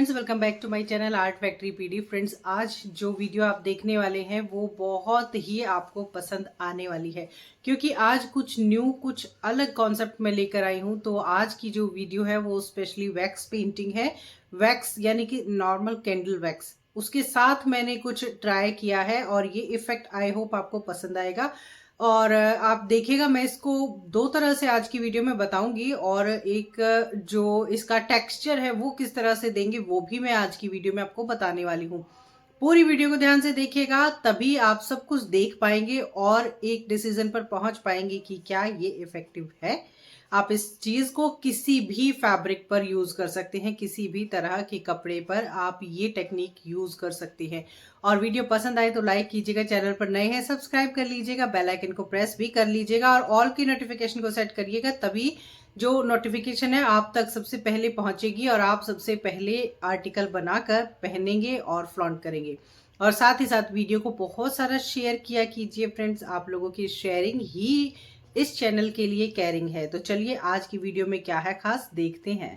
Friends, welcome back to my channel art factory PD. Friends, आज जो video आप देखने वाले हैं वो बहुत ही आपको पसंद आने वाली है, क्योंकि आज कुछ न्यू, कुछ अलग कॉन्सेप्ट में लेकर आई हूं। तो आज की जो वीडियो है वो स्पेशली वैक्स पेंटिंग है। वैक्स यानी कि नॉर्मल कैंडल वैक्स, उसके साथ मैंने कुछ ट्राई किया है और ये इफेक्ट आई होप आपको पसंद आएगा। और आप देखिएगा, मैं इसको दो तरह से आज की वीडियो में बताऊंगी, और एक जो इसका टेक्सचर है वो किस तरह से देंगे वो भी मैं आज की वीडियो में आपको बताने वाली हूँ। पूरी वीडियो को ध्यान से देखिएगा, तभी आप सब कुछ देख पाएंगे और एक डिसीजन पर पहुंच पाएंगे कि क्या ये इफेक्टिव है। आप इस चीज को किसी भी फैब्रिक पर यूज कर सकते हैं, किसी भी तरह के कपड़े पर आप ये टेक्निक यूज कर सकते हैं। और वीडियो पसंद आए तो लाइक कीजिएगा, चैनल पर नए हैं सब्सक्राइब कर लीजिएगा, बेल आइकन को प्रेस भी कर लीजिएगा और ऑल की नोटिफिकेशन को सेट करिएगा, तभी जो नोटिफिकेशन है आप तक सबसे पहले पहुंचेगी और आप सबसे पहले आर्टिकल बनाकर पहनेंगे और फ्लॉन्ट करेंगे। और साथ ही साथ वीडियो को बहुत सारा शेयर किया कीजिए फ्रेंड्स, आप लोगों की शेयरिंग ही इस चैनल के लिए केयरिंग है। तो चलिए आज की वीडियो में क्या है खास देखते हैं।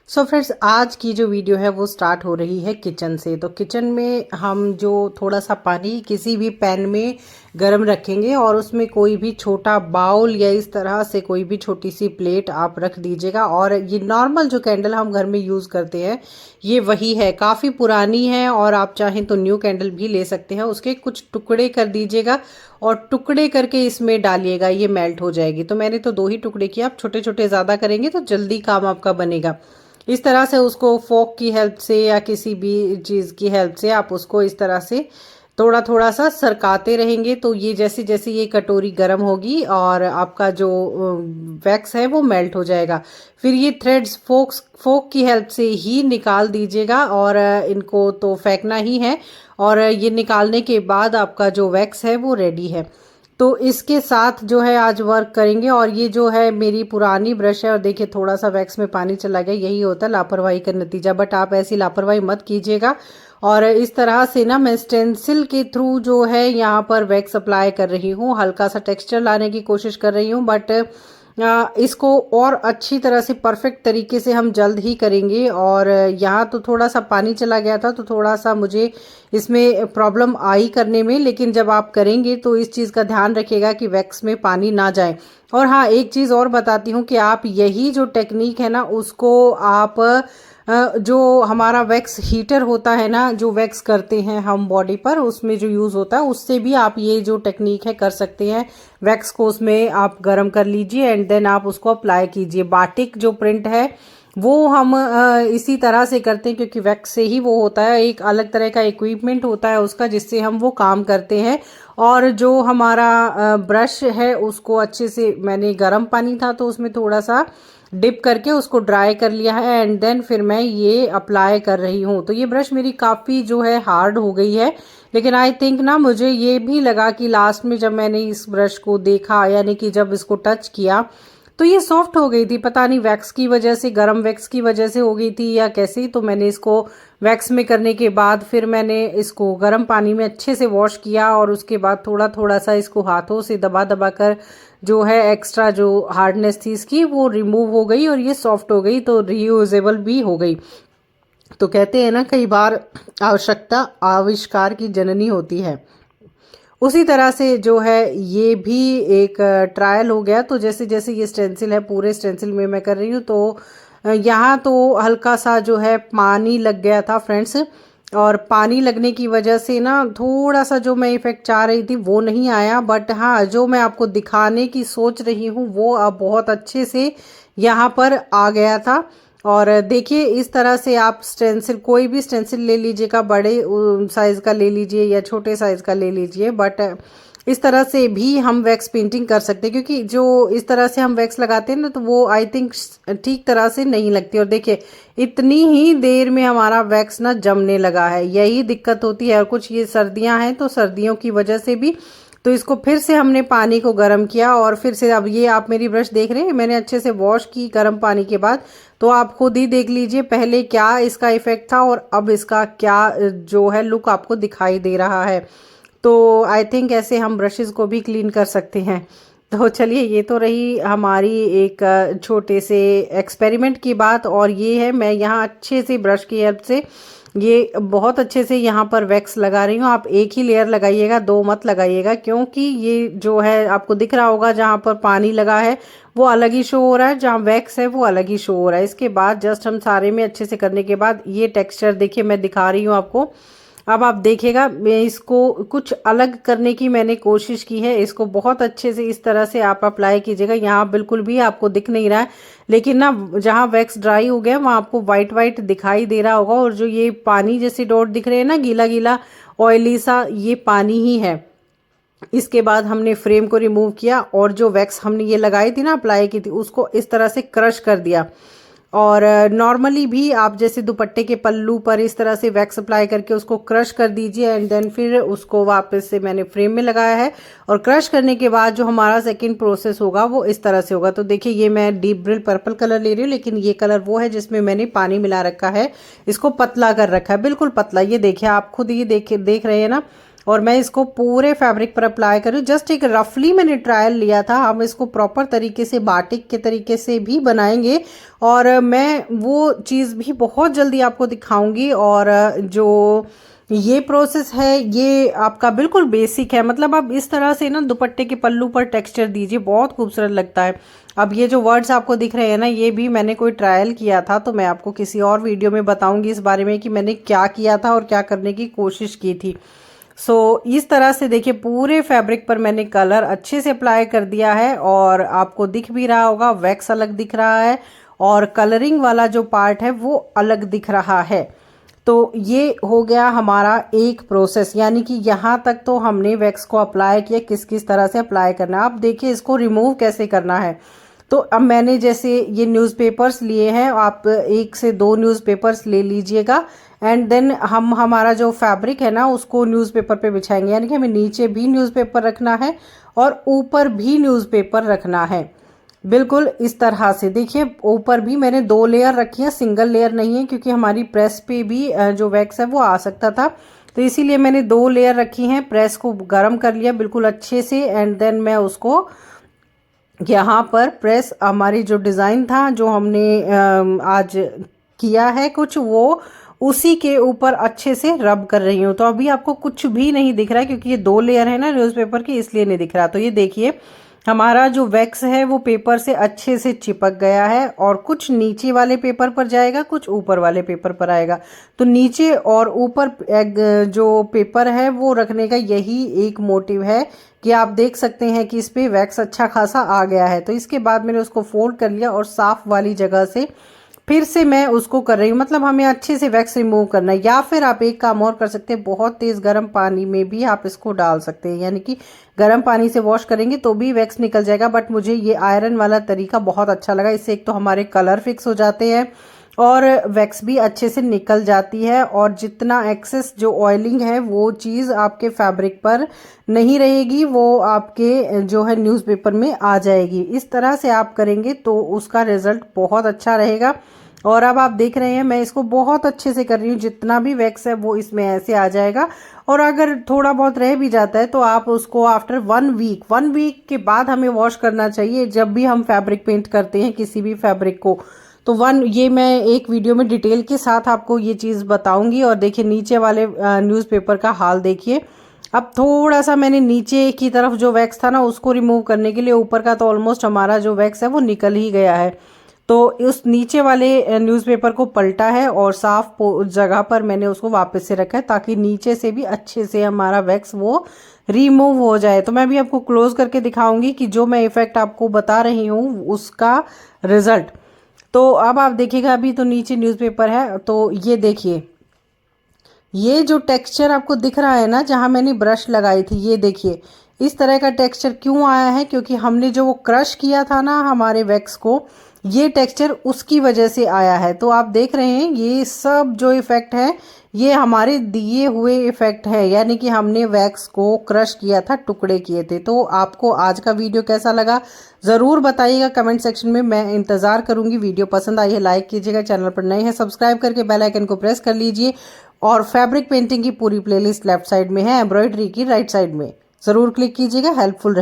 सो फ्रेंड्स, आज की जो वीडियो है वो स्टार्ट हो रही है किचन से। तो किचन में हम जो थोड़ा सा पानी किसी भी पैन में गर्म रखेंगे और उसमें कोई भी छोटा बाउल या इस तरह से कोई भी छोटी सी प्लेट आप रख दीजिएगा। और ये नॉर्मल जो कैंडल हम घर में यूज़ करते हैं ये वही है, काफ़ी पुरानी है और आप चाहें तो न्यू कैंडल भी ले सकते हैं। उसके कुछ टुकड़े कर दीजिएगा और टुकड़े करके इसमें डालिएगा, ये मेल्ट हो जाएगी। तो मैंने तो 2 ही टुकड़े किए, आप छोटे छोटे ज़्यादा करेंगे तो जल्दी काम आपका बनेगा। इस तरह से उसको फोक की हेल्प से या किसी भी चीज़ की हेल्प से आप उसको इस तरह से थोड़ा थोड़ा सा सरकाते रहेंगे। तो ये जैसे जैसे ये कटोरी गर्म होगी और आपका जो वैक्स है वो मेल्ट हो जाएगा। फिर ये थ्रेड्स फोक की हेल्प से ही निकाल दीजिएगा और इनको तो फेंकना ही है। और ये निकालने के बाद आपका जो वैक्स है वो रेडी है। तो इसके साथ जो है आज वर्क करेंगे। और ये जो है मेरी पुरानी ब्रश है और देखिए थोड़ा सा वैक्स में पानी चला गया, यही होता है लापरवाही का नतीजा। बट आप ऐसी लापरवाही मत कीजिएगा। और इस तरह से ना मैं स्टेंसिल के थ्रू जो है यहाँ पर वैक्स अप्लाई कर रही हूँ, हल्का सा टेक्सचर लाने की कोशिश कर रही हूँ। बट इसको और अच्छी तरह से परफेक्ट तरीके से हम जल्द ही करेंगे। और यहाँ तो थोड़ा सा पानी चला गया था तो थोड़ा सा मुझे इसमें प्रॉब्लम आई करने में, लेकिन जब आप करेंगे तो इस चीज़ का ध्यान रखिएगा कि वैक्स में पानी ना जाए। और हाँ, एक चीज़ और बताती हूँ कि आप यही जो टेक्निक है ना उसको आप जो हमारा वैक्स हीटर होता है ना, जो वैक्स करते हैं हम बॉडी पर, उसमें जो यूज़ होता है उससे भी आप ये जो टेक्निक है कर सकते हैं। वैक्स को उसमें आप गर्म कर लीजिए एंड देन आप उसको अप्लाई कीजिए। बाटिक जो प्रिंट है वो हम इसी तरह से करते हैं, क्योंकि वैक्स से ही वो होता है। एक अलग तरह का इक्विपमेंट होता है उसका जिससे हम वो काम करते हैं। और जो हमारा ब्रश है उसको अच्छे से मैंने गर्म पानी था तो उसमें थोड़ा सा डिप करके उसको ड्राई कर लिया है एंड देन फिर मैं ये अप्लाई कर रही हूँ। तो ये ब्रश मेरी काफ़ी जो है हार्ड हो गई है, लेकिन आई थिंक ना मुझे ये भी लगा कि लास्ट में जब मैंने इस ब्रश को देखा, यानी कि जब इसको टच किया तो ये सॉफ्ट हो गई थी। पता नहीं वैक्स की वजह से, गर्म वैक्स की वजह से हो गई थी या कैसे। तो मैंने इसको वैक्स में करने के बाद फिर मैंने इसको गर्म पानी में अच्छे से वॉश किया और उसके बाद थोड़ा थोड़ा सा इसको हाथों से दबा दबा कर जो है एक्स्ट्रा जो हार्डनेस थी इसकी वो रिमूव हो गई और ये सॉफ्ट हो गई, तो रीयूजेबल भी हो गई। तो कहते हैं ना, कई बार आवश्यकता आविष्कार की जननी होती है। उसी तरह से जो है ये भी एक ट्रायल हो गया। तो जैसे जैसे ये स्टेंसिल है, पूरे स्टेंसिल में मैं कर रही हूँ, तो यहाँ तो हल्का सा जो है पानी लग गया था फ्रेंड्स। और पानी लगने की वजह से ना थोड़ा सा जो मैं इफेक्ट चाह रही थी वो नहीं आया। बट हाँ, जो मैं आपको दिखाने की सोच रही हूँ वो अब बहुत अच्छे से यहाँ पर आ गया था। और देखिए इस तरह से आप स्टेंसिल, कोई भी स्टेंसिल ले लीजिएगा, बड़े साइज़ का ले लीजिए या छोटे साइज़ का ले लीजिए। बट इस तरह से भी हम वैक्स पेंटिंग कर सकते हैं, क्योंकि जो इस तरह से हम वैक्स लगाते हैं ना तो वो आई थिंक ठीक तरह से नहीं लगती। और देखिए इतनी ही देर में हमारा वैक्स ना जमने लगा है, यही दिक्कत होती है। और कुछ ये सर्दियां हैं तो सर्दियों की वजह से भी, तो इसको फिर से हमने पानी को गर्म किया और फिर से अब ये आप मेरी ब्रश देख रहे हैं, मैंने अच्छे से वॉश की गर्म पानी के बाद। तो आप खुद ही देख लीजिए पहले क्या इसका इफेक्ट था और अब इसका क्या जो है लुक आपको दिखाई दे रहा है। तो आई थिंक ऐसे हम ब्रशेस को भी क्लीन कर सकते हैं। तो चलिए, ये तो रही हमारी एक छोटे से एक्सपेरिमेंट की बात। और ये है, मैं यहाँ अच्छे से ब्रश की हेल्प से ये बहुत अच्छे से यहाँ पर वैक्स लगा रही हूँ। आप एक ही लेयर लगाइएगा, दो मत लगाइएगा, क्योंकि ये जो है आपको दिख रहा होगा जहाँ पर पानी लगा है वो अलग ही शो हो रहा है, जहाँ वैक्स है वो अलग ही शो हो रहा है। इसके बाद जस्ट हम सारे में अच्छे से करने के बाद ये टेक्सचर देखिए, मैं दिखा रही हूँ आपको। अब आप देखिएगा, मैं इसको कुछ अलग करने की मैंने कोशिश की है। इसको बहुत अच्छे से इस तरह से आप अप्लाई कीजिएगा। यहाँ बिल्कुल भी आपको दिख नहीं रहा है, लेकिन ना जहाँ वैक्स ड्राई हो गया वहाँ आपको वाइट वाइट दिखाई दे रहा होगा। और जो ये पानी जैसे डॉट दिख रहे हैं ना, गीला गीला ऑयली सा, ये पानी ही है। इसके बाद हमने फ्रेम को रिमूव किया और जो वैक्स हमने ये लगाई थी ना, अप्लाई की थी, उसको इस तरह से क्रश कर दिया। और नॉर्मली भी आप जैसे दुपट्टे के पल्लू पर इस तरह से वैक्स अप्लाई करके उसको क्रश कर दीजिए, एंड देन फिर उसको वापस से मैंने फ्रेम में लगाया है। और क्रश करने के बाद जो हमारा सेकंड प्रोसेस होगा वो इस तरह से होगा। तो देखिए, ये मैं डीप ब्रिल पर्पल कलर ले रही हूँ, लेकिन ये कलर वो है जिसमें मैंने पानी मिला रखा है। इसको पतला कर रखा है, बिल्कुल पतला। ये देखिए, आप खुद ये देख रहे हैं ना। और मैं इसको पूरे फैब्रिक पर अप्लाई करूँ। जस्ट एक रफली मैंने ट्रायल लिया था। हम इसको प्रॉपर तरीके से बाटिक के तरीके से भी बनाएंगे, और मैं वो चीज़ भी बहुत जल्दी आपको दिखाऊंगी। और जो ये प्रोसेस है ये आपका बिल्कुल बेसिक है। मतलब आप इस तरह से ना दुपट्टे के पल्लू पर टेक्सचर दीजिए, बहुत खूबसूरत लगता है। अब ये जो वर्ड्स आपको दिख रहे हैं ना, ये भी मैंने कोई ट्रायल किया था, तो मैं आपको किसी और वीडियो में बताऊंगी इस बारे में कि मैंने क्या किया था और क्या करने की कोशिश की थी। इस तरह से देखिए, पूरे फैब्रिक पर मैंने कलर अच्छे से अप्लाई कर दिया है। और आपको दिख भी रहा होगा, वैक्स अलग दिख रहा है और कलरिंग वाला जो पार्ट है वो अलग दिख रहा है। तो ये हो गया हमारा एक प्रोसेस, यानी कि यहाँ तक तो हमने वैक्स को अप्लाई किया। किस किस तरह से अप्लाई करना है, अब देखिए इसको रिमूव कैसे करना है। तो अब मैंने जैसे ये न्यूज़पेपर्स लिए हैं, आप 1 से 2 न्यूज़पेपर्स ले लीजिएगा, एंड देन हम हमारा जो फैब्रिक है ना उसको न्यूज़पेपर पे बिछाएंगे। यानी कि हमें नीचे भी न्यूज़पेपर रखना है और ऊपर भी न्यूज़पेपर रखना है, बिल्कुल इस तरह से। देखिए, ऊपर भी मैंने 2 लेयर रखी है, सिंगल लेयर नहीं है, क्योंकि हमारी प्रेस पे भी जो वैक्स है वो आ सकता था। तो इसीलिए मैंने 2 लेयर रखी हैं। प्रेस को गर्म कर लिया बिल्कुल अच्छे से, एंड देन मैं उसको यहाँ पर प्रेस, हमारी जो डिज़ाइन था जो हमने आज किया है कुछ, वो उसी के ऊपर अच्छे से रब कर रही हूँ। तो अभी आपको कुछ भी नहीं दिख रहा है, क्योंकि ये 2 लेयर है ना न्यूज़पेपर की, इसलिए नहीं दिख रहा। तो ये देखिए, हमारा जो वैक्स है वो पेपर से अच्छे से चिपक गया है, और कुछ नीचे वाले पेपर पर जाएगा, कुछ ऊपर वाले पेपर पर आएगा। तो नीचे और ऊपर जो पेपर है वो रखने का यही एक मोटिव है कि आप देख सकते हैं कि इस पे वैक्स अच्छा खासा आ गया है। तो इसके बाद मैंने उसको फोल्ड कर लिया और साफ वाली जगह से फिर से मैं उसको कर रही हूँ। मतलब हमें अच्छे से वैक्स रिमूव करना है। या फिर आप एक काम और कर सकते हैं, बहुत तेज़ गर्म पानी में भी आप इसको डाल सकते हैं, यानी कि गर्म पानी से वॉश करेंगे तो भी वैक्स निकल जाएगा। बट मुझे ये आयरन वाला तरीका बहुत अच्छा लगा। इससे एक तो हमारे कलर फिक्स हो जाते हैं और वैक्स भी अच्छे से निकल जाती है, और जितना एक्सेस जो ऑयलिंग है वो चीज़ आपके फैब्रिक पर नहीं रहेगी, वो आपके जो है न्यूज़पेपर में आ जाएगी। इस तरह से आप करेंगे तो उसका रिजल्ट बहुत अच्छा रहेगा। और अब आप देख रहे हैं मैं इसको बहुत अच्छे से कर रही हूँ, जितना भी वैक्स है वो इसमें ऐसे आ जाएगा। और अगर थोड़ा बहुत रह भी जाता है तो आप उसको आफ्टर 1 वीक के बाद हमें वॉश करना चाहिए, जब भी हम फैब्रिक पेंट करते हैं किसी भी फैब्रिक को। तो ये मैं एक वीडियो में डिटेल के साथ आपको ये चीज़ बताऊंगी। और देखिए, नीचे वाले न्यूज़पेपर का हाल देखिए। अब थोड़ा सा मैंने नीचे की तरफ जो वैक्स था ना उसको रिमूव करने के लिए, ऊपर का तो ऑलमोस्ट हमारा जो वैक्स है वो निकल ही गया है। तो उस नीचे वाले न्यूज़पेपर को पलटा है और साफ जगह पर मैंने उसको वापस से रखा है, ताकि नीचे से भी अच्छे से हमारा वैक्स वो रिमूव हो जाए। तो मैं भी आपको क्लोज करके दिखाऊंगी कि जो मैं इफेक्ट आपको बता रही हूँ उसका रिजल्ट। तो अब आप देखिएगा, अभी तो नीचे न्यूज़पेपर है, तो ये देखिए, ये जो टेक्सचर आपको दिख रहा है ना जहाँ मैंने ब्रश लगाई थी, ये देखिए इस तरह का टेक्सचर क्यों आया है, क्योंकि हमने जो वो क्रश किया था ना हमारे वैक्स को, ये टेक्सचर उसकी वजह से आया है। तो आप देख रहे हैं ये सब जो इफेक्ट है ये हमारे दिए हुए इफेक्ट है, यानी कि हमने वैक्स को क्रश किया था, टुकड़े किए थे। तो आपको आज का वीडियो कैसा लगा ज़रूर बताइएगा कमेंट सेक्शन में, मैं इंतज़ार करूंगी। वीडियो पसंद आई है लाइक कीजिएगा, चैनल पर नए हैं सब्सक्राइब करके बेल आइकन को प्रेस कर लीजिए। और फैब्रिक पेंटिंग की पूरी प्लेलिस्ट लेफ्ट साइड में है, एम्ब्रॉयडरी की राइट साइड में, ज़रूर क्लिक कीजिएगा, हेल्पफुल रहे।